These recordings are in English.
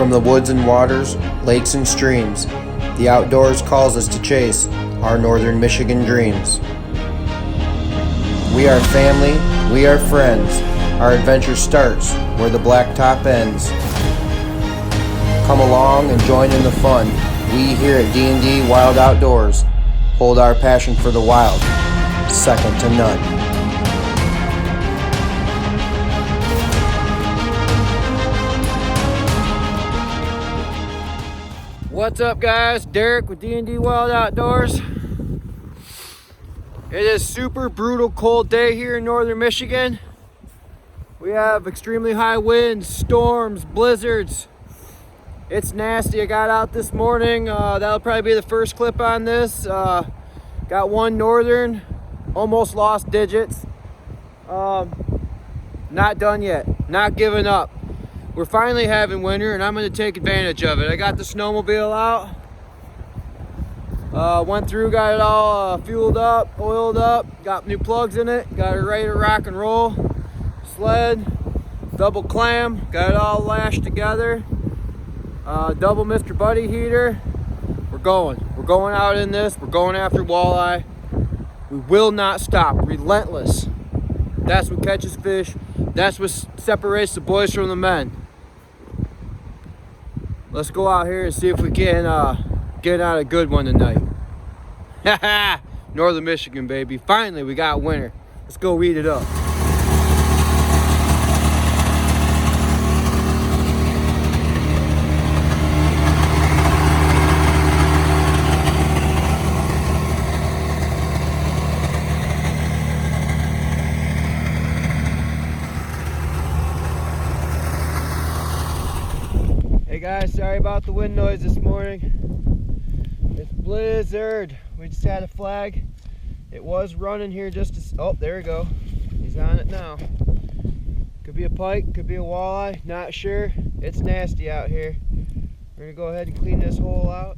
From the woods and waters, lakes and streams, the outdoors calls us to chase our northern Michigan dreams. We are family, we are friends. Our adventure starts where the blacktop ends. Come along and join in the fun. We here at D&D Wild Outdoors hold our passion for the wild second to none. What's up, guys? Derek with D&D Wild Outdoors. It is super brutal cold day here in northern Michigan. We have extremely high winds, storms, blizzards. It's nasty. I got out this morning. That'll probably be the first clip on this. Got one northern, almost lost digits. Not done yet. Not giving up. We're finally having winter, and I'm going to take advantage of it. I got the snowmobile out. Went through, got it all fueled up, oiled up, got new plugs in it, got it ready to rock and roll. Sled, double clam, got it all lashed together. Double Mr. Buddy heater. We're going out in this. We're going after walleye. We will not stop. Relentless. That's what catches fish. That's what separates the boys from the men. Let's go out here and see if we can get out a good one tonight. Northern Michigan, baby. Finally, we got winter. Let's go eat it up. Hey guys, sorry about the wind noise this morning. It's blizzard. We just had a flag. It was running here oh, there we go. He's on it now. Could be a pike, could be a walleye, not sure. It's nasty out here. We're gonna go ahead and clean this hole out.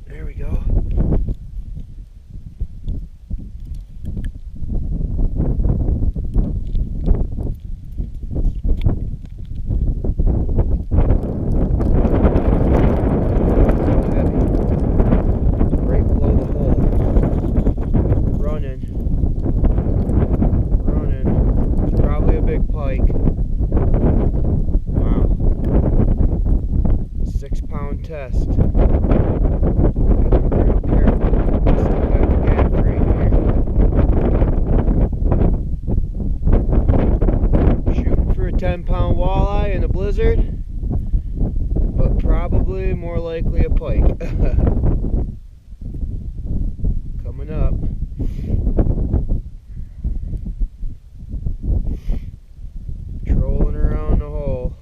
There we go. Test. Shooting for a 10-pound walleye in a blizzard, but probably more likely a pike. Coming up. Trolling around the hole.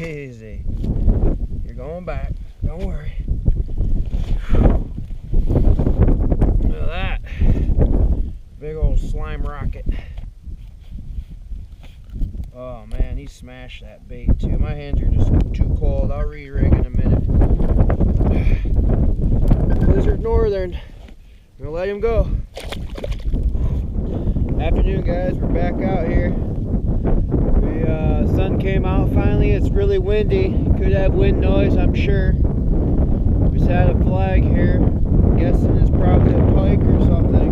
Easy. You're going back. Don't worry. Look at that. Big old slime rocket. Oh man, he smashed that bait too. My hands are just too cold. I'll re-rig in a minute. Blizzard Northern. I'm gonna let him go. Afternoon, guys. We're back out here. Sun came out finally. It's really windy. Could have wind noise, I'm sure. We just had a flag here. I'm guessing it's probably a pike or something.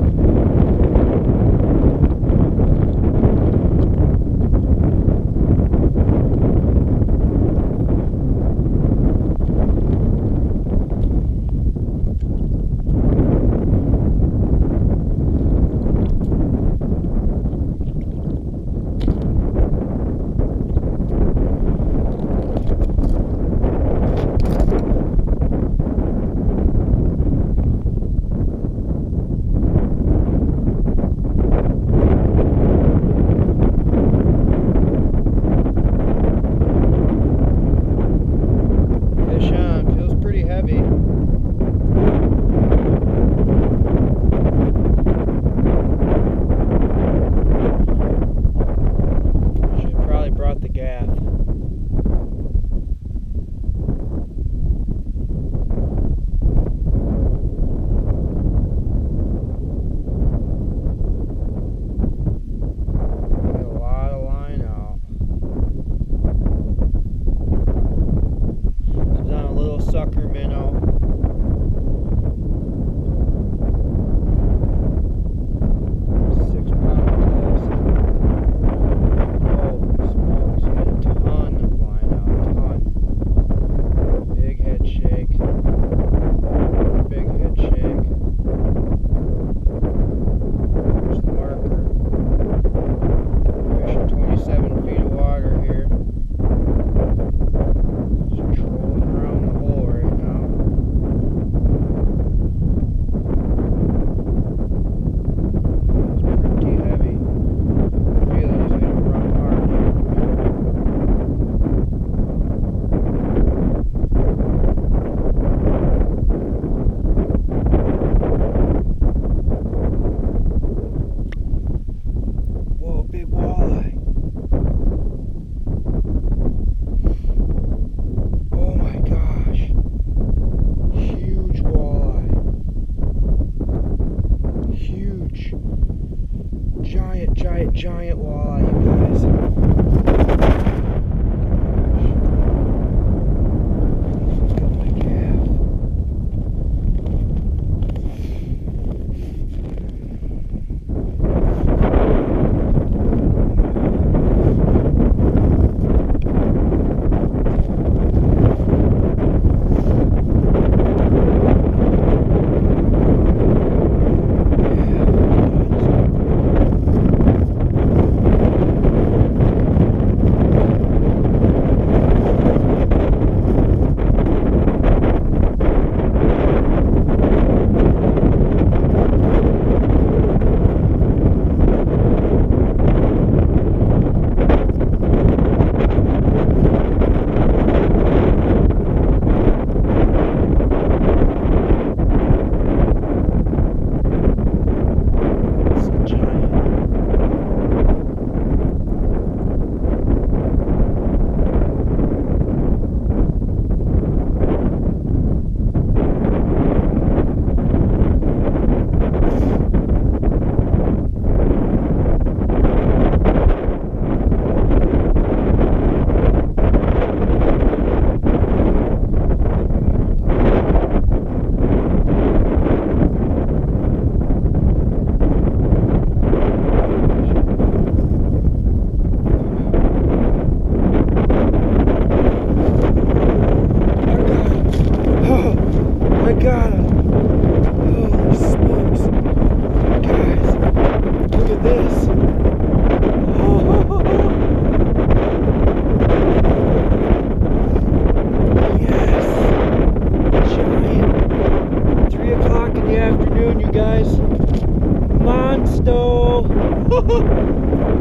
giant, giant, giant walleye, you guys.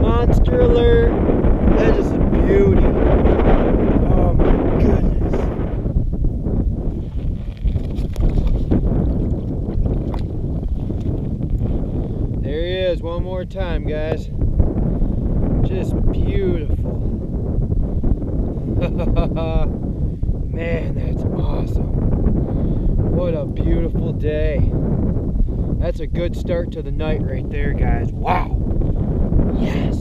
Monster alert. That is a beauty. Oh my goodness. There he is, one more time, guys. Just beautiful. Man, that's awesome. What a beautiful day. That's a good start to the night right there, guys. Wow. Yes.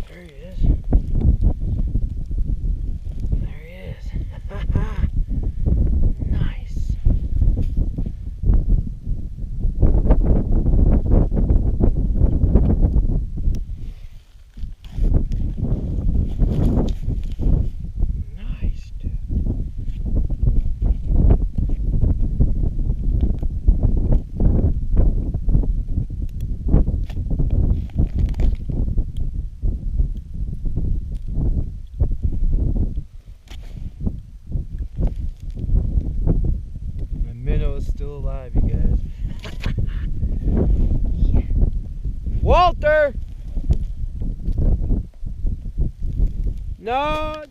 There he is. There he is. Nice. Nice, dude. Minnow's still alive, you guys. Yeah. Walter! No!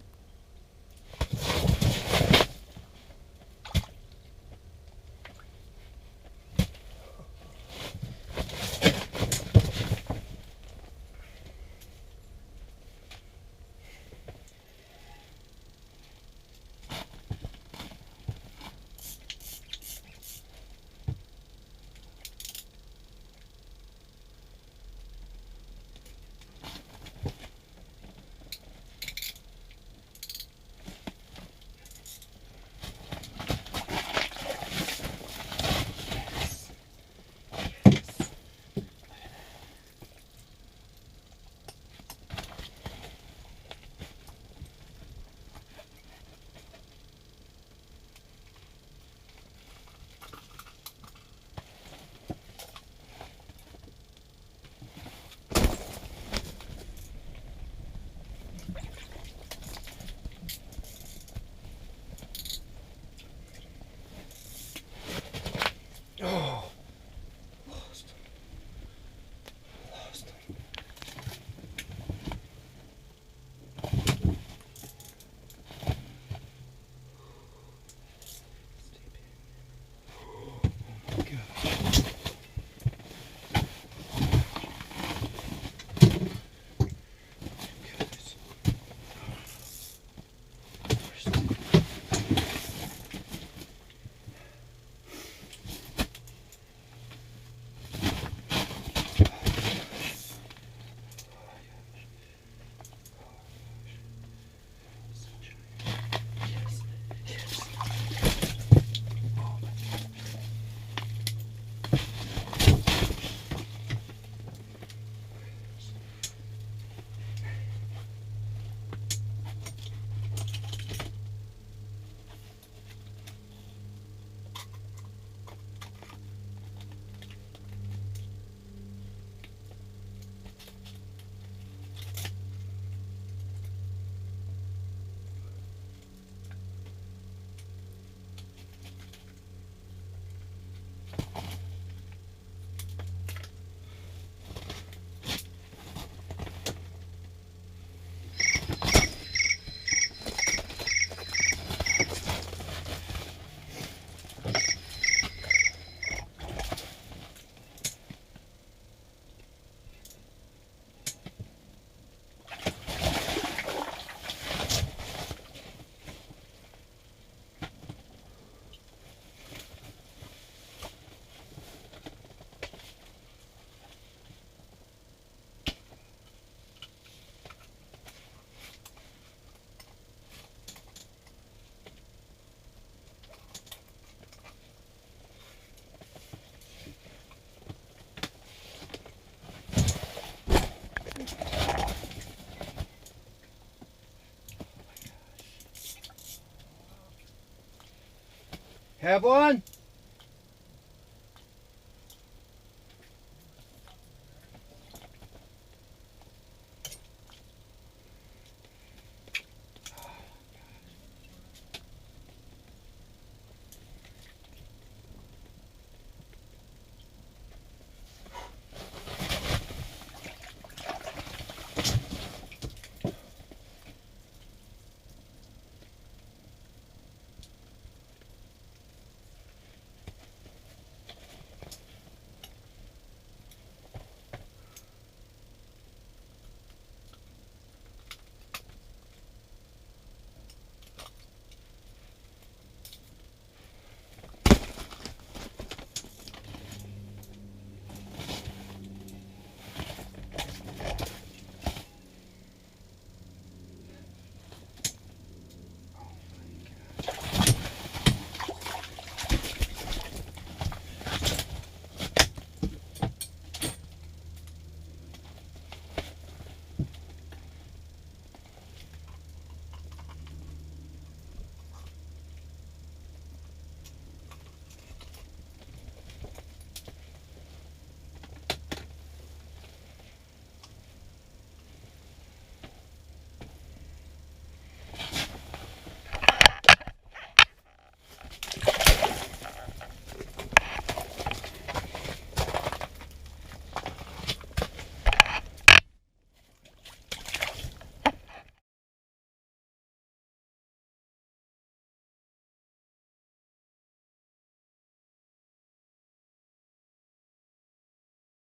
Have one?